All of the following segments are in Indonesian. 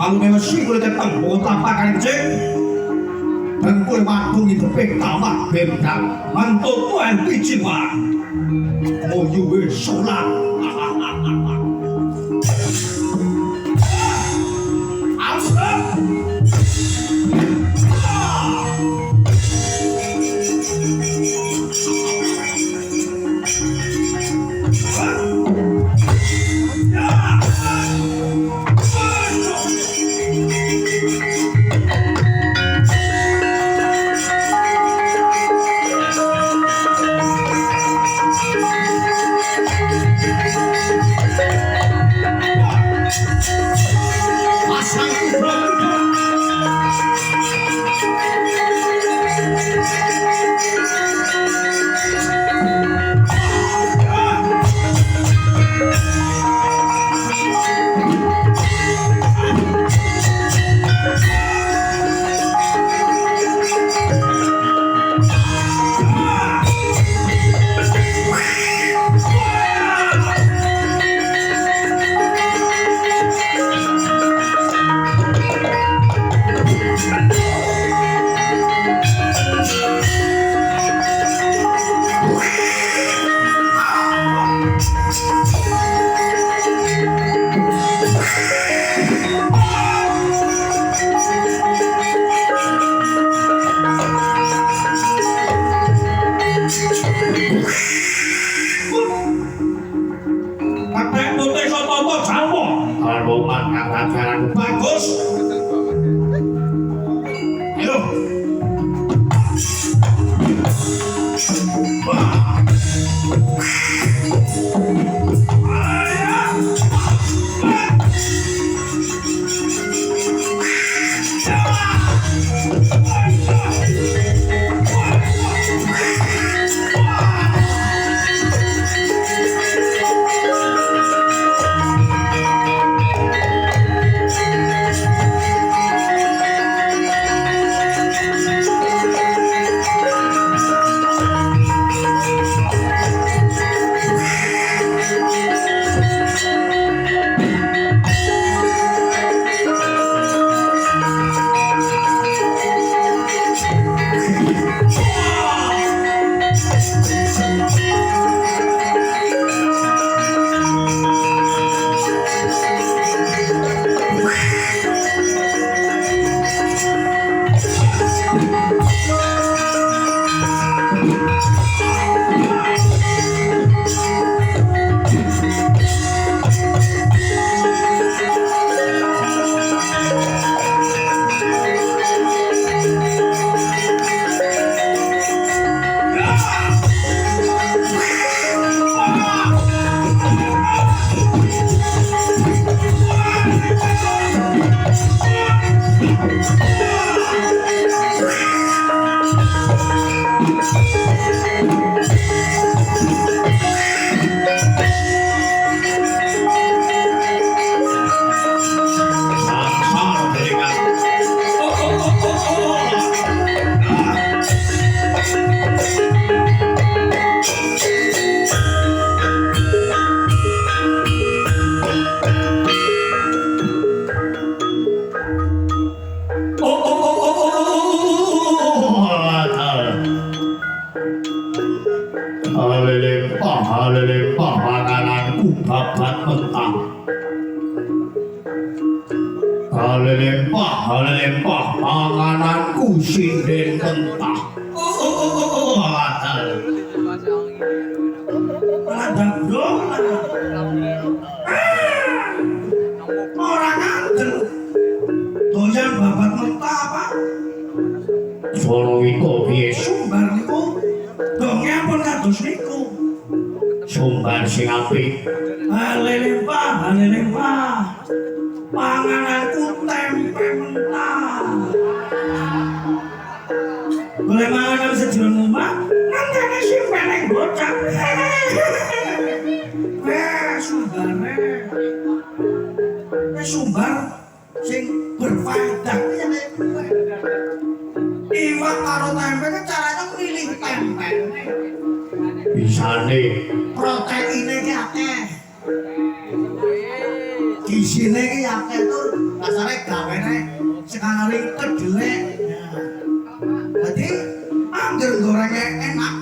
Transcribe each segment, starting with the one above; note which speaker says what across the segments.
Speaker 1: Kalau memang sih boleh datang, mau tampakan cek. Dan boleh mantung itu pertama bentang mantung tuan pijiwa. Mau yuwe sholat. Bagus. Ayo. Halelempah pangananku babat mentah. Halelempah pangananku sinden mentah. Ladang dong. Orang ngandel. Doyan babat mentah apa? Solo itu piye sumbar niku? Dongnya pun kados niku. Sumbar sing apik. Halelempah pangananku tempe mentah. Lek mangan sejrono omah, nangkane simpen ning bocah. Sumbare. Sumbar sing berfaedah ya kuwi. Iwak karo tempe kan carane milih tempe. Bisane proteine ki akeh. Gisine ki akeh tur, dasare gawene sekali kedelek. Dadi angger gorenge enak.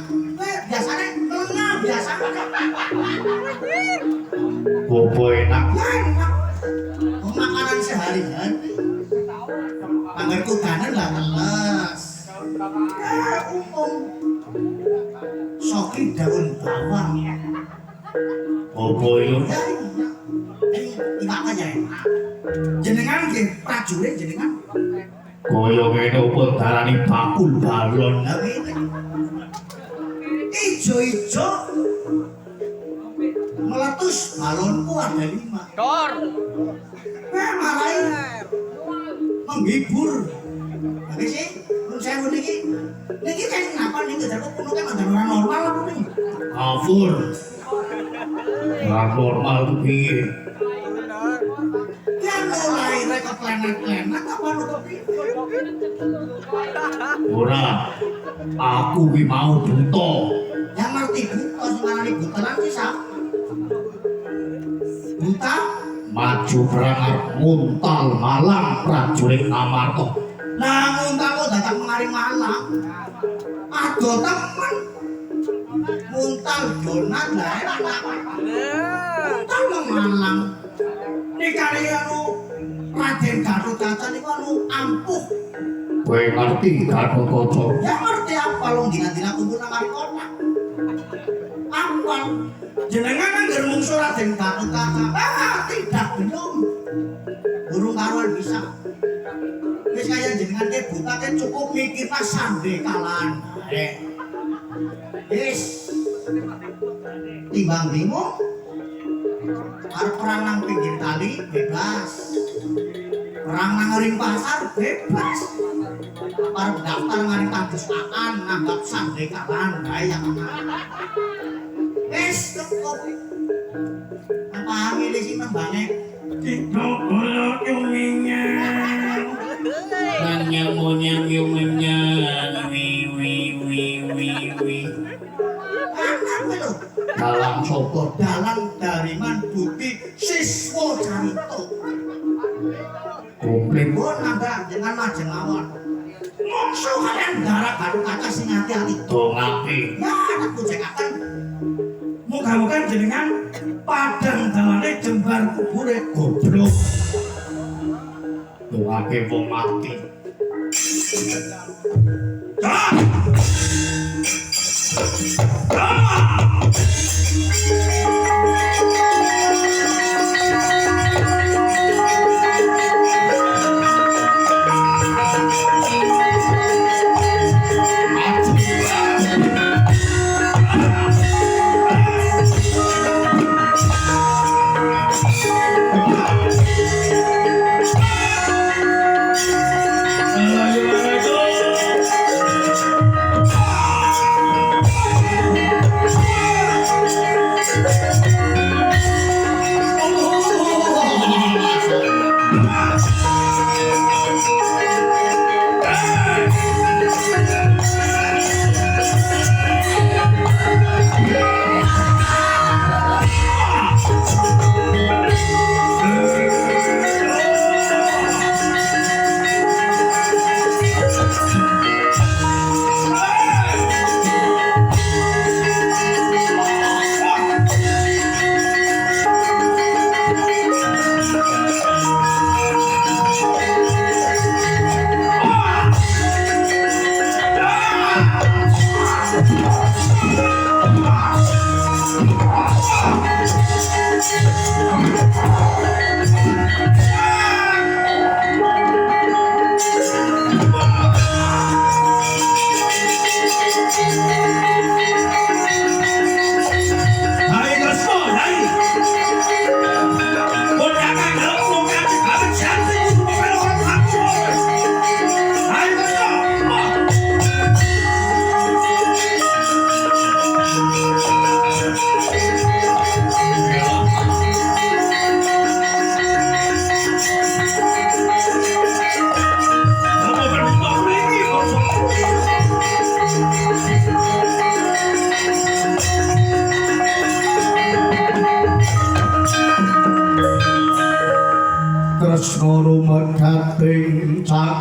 Speaker 1: Biasane lenga biasa. Bobo enak. Enak. Makanan sehari-hari. Angger kudanan lah teles. Umum. Soki daun bawang. Bobo yo. Iwak aja enak. Jenengan nggih prajurit jenengan. Kaya kene opo darani bakul balon. Ijo-ijo meletus balonku ada 5.
Speaker 2: Dor.
Speaker 1: Marai menghibur. Bagi sih, menurut saya niki kan kenapa niki jadi kuno kan ada orang normal apa nih? Kafur. Orang normal itu piye? Ya mulai mereka planet-planet apa lu kepiye? Ora, aku ki mau buta. Yang ngerti buta sing ngarani butelan ki sapa? Buta maju perang Muntal Malang prajurit Amarta. Nah, Muntal kok datang kemari Malang. Aduh temen. Muntal donat lah enak. Muntal nang Malang. Nikane anu Raden Gatotkaca niku anu ampuh. Kowe ngerti Gatotkaca? Ya ngerti apa long dina-dina kumpul nang kota. Apal jenengan anggar mungsu Raden Gatotkaca. Tidak belum. Burung karuan bisa. Wis kaya jenengan ke buta ke cukup mikirna sande kalan. Wis. Timbang bingung. Arep perang nang pinggir kali bebas. Perang nang ring pasar bebas. Arep daftar ngaring kadustakan nanggap sande kalan bae yang ana. Wis cukup. Apa milih sing nembane? Tidak boleh yuminya. Nyang yuminya. Wi. Dalang sapa? Dalang Dariman Budi Siswa Carito. Komplit pun nambah dengan majeng mawon. Mongso kalian darah Gatotkaca sing ati-ati. Dongake. Ya tak bujekaken. Muga-muga jenengan padang dawane jembar kubure goblok. Dongake wong mati.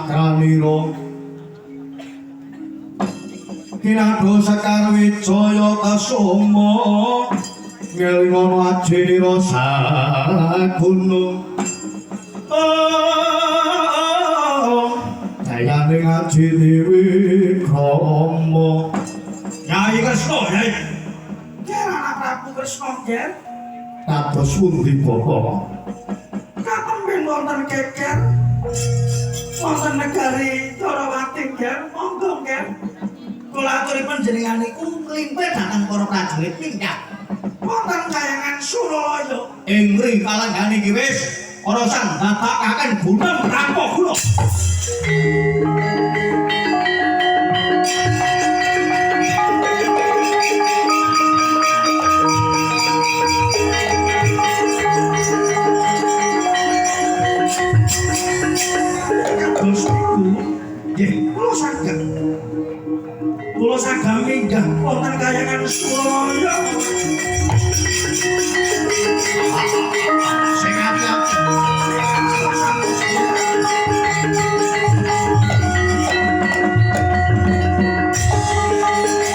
Speaker 1: Sakraniro Kinado Sakar Wijaya Kasoma Ngelingono Ajiniro Sagunung Jayaning Ajini Wikrama Nyai Kresna Nyai Ger anak Prabu Kresna Ger kados pundi Bapak katemben wonten keker wonten negari Darawati Ger monggo Ger kula aturipun jenengan niku nglimpe dhateng para prajurit minggat wonten kayangan Suralaya ing mriki kalanggan iki wis para sang dadakaken gunung rampok kula Kula saged minggah wonten kayangan Suralaya. Sing ati-ati.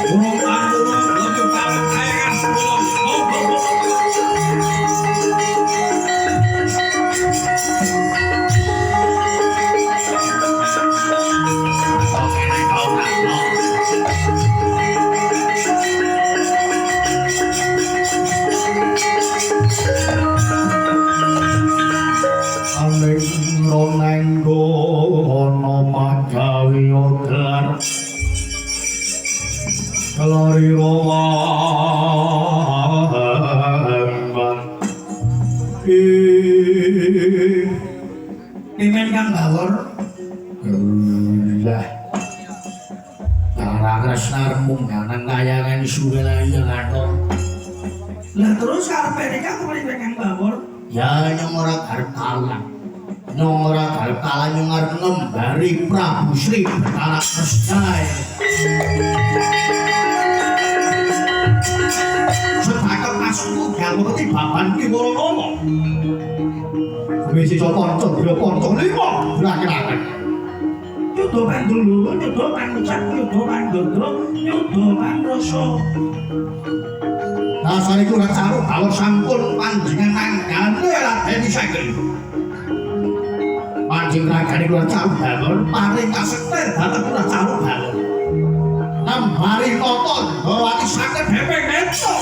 Speaker 1: Burung pandura menuju kayangan Suralaya. Kelari rowan Pimen Kang Bawor lah Tara Kresna mungganan kayangan Suralaya kathok lah terus karepe nika kepriye Kang Bawor ya nyong ora arep kalah nyong ora arep kalah nyong arep ngembari Prabu Sri Bathara Kresna Sepakat masukku galuketi baban ki para rama. Wis iso ponco dina ponco 5 berakhir-akhir. Yudha Pandulu, Yudha Panucak, Yudha Pandodra, Yudha Panrasa. Dasar iku ora caruk kalau sampun panjenengan nanggane Raden Saged. Panjenengan kula caruk bangun paring kasekten dhateng kula caruk bangun. Nambari nonton Darawati saged hepeng neto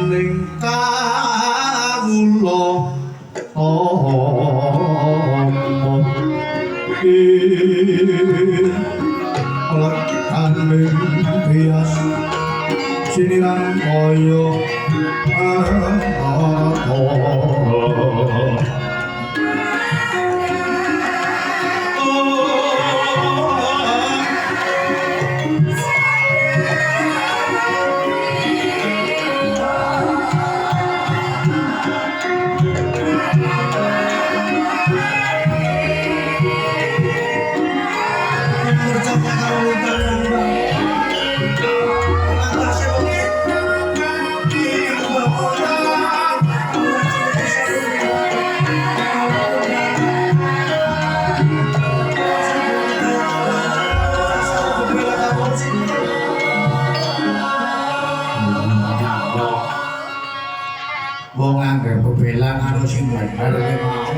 Speaker 1: Ning kawula lekane bias siniran kaya wong anggar bebelang karo sing bener mau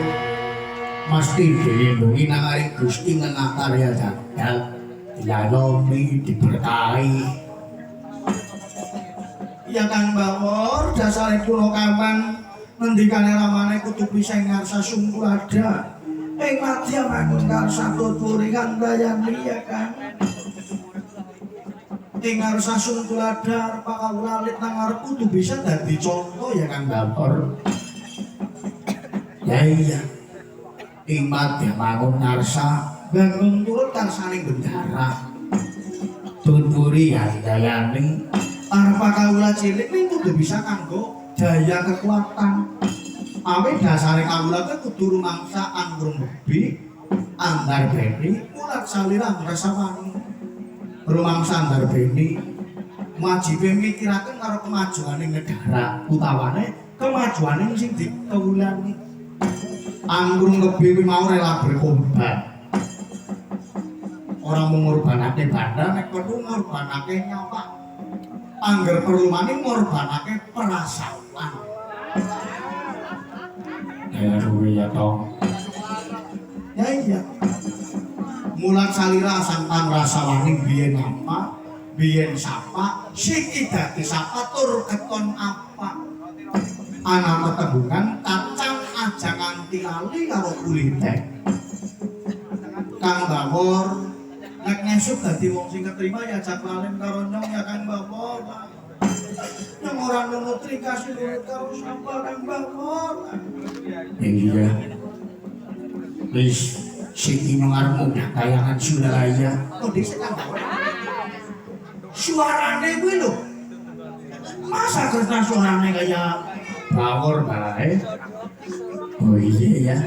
Speaker 1: mesti dilindungi nang ari Gusti ngenah karya jagal dilayomi diberkahi ya Kang Bawor dasare kula kawan ngendikane ramane kudu bisa ngarsa sungkulada ing madya mangun ngarsa tuturi kang dayani ya Kang ing ngarsa sungkuladar pakawulit nang ngarep kudu bisa dadi contoh ya Kang Bapor. Ya iya. Ing madya mangun ngarsa bangun turut karsaning bendara. Tuturi handayani arep pakawula cilik ning kudu bisa kanggo daya kekuatan. Awit dasare kawula kudu rumangsa anggrung bebi andar beni ulat salira ngrasawani. Rumangsa andar beni wajibe mikiraken karo kemajuaning negara utawane kemajuaning sing dikawulani. Anggrung bebi mau rela berkorban. Ora mung ngorbanake badan nek perlu ngorbanake nyawa. Angger perlu maning ngorbanake perasaan. Ya ruwe ya tong. Ya iya. Mulat salira sangkan rasa wani biyen apa, biyen sapa, siki dadi sapa tur keton apa. Ana tetembungan kacang aja nganti lali karo kulite. Kang Bawor nek ngesuk dadi wong sing ketrima ya aja lalen karo nyong ya Kang Bawor. Yang ora nutri kasih nurut karo sapa Kang Bawor. Iya. Wis sing ngarepmu kayangan Suralaya. Oh, dhisik Kang Bawor. Suarane kuwi lho. Masa Kresna suarane kaya Bawor bae? Oh iya ya.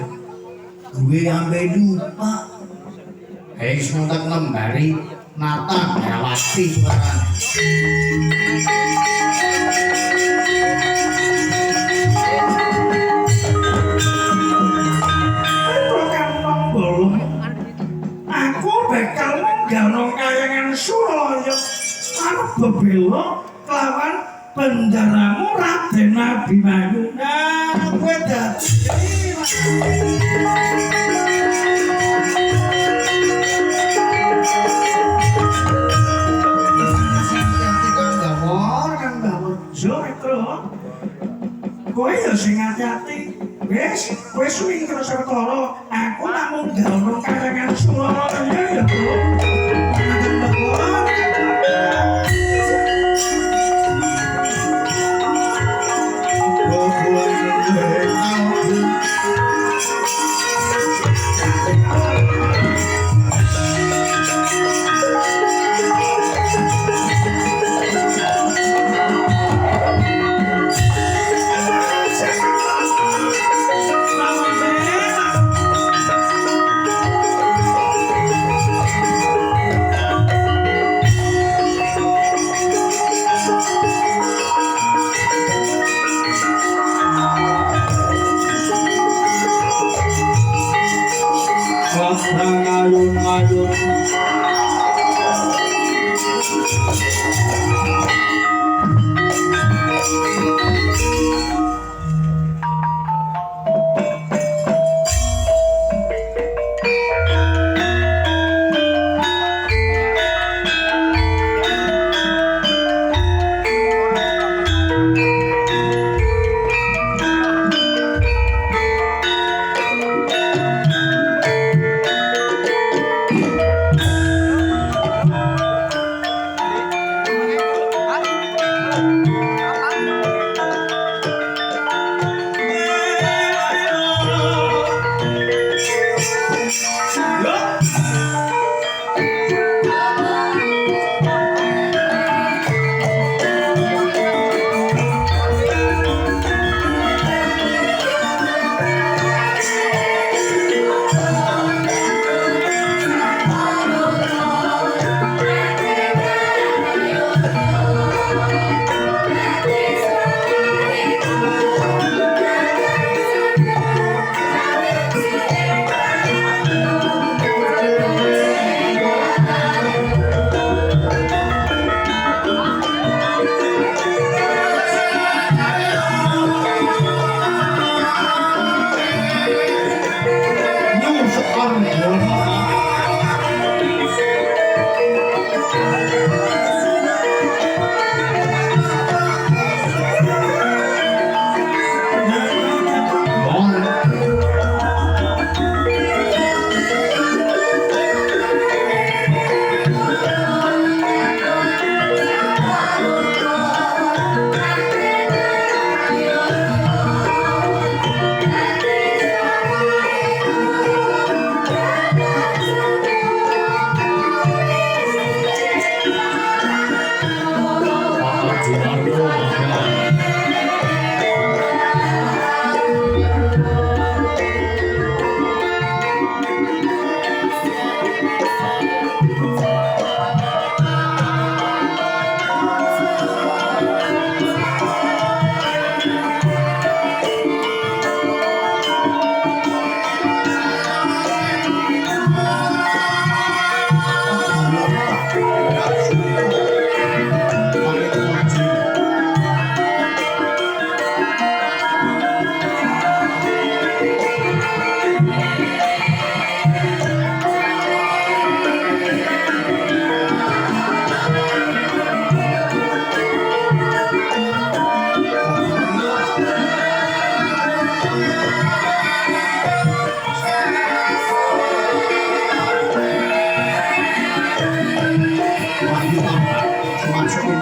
Speaker 1: Gue ampe lupa. Wis nonton ngembari nata Dawati suarane. Aku bakal nggawno kayangan Suralaya arep bebela kelawan bendaramu Raden Abimanyu. Nah, kowe dadi Kang Bawor. Yo, kowe ya sing ati-ati. Wis, kowe suwi karo sawetara. Aku namung gawno kayangan Suralaya ya, Bro. Kang Bawor.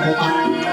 Speaker 1: kopat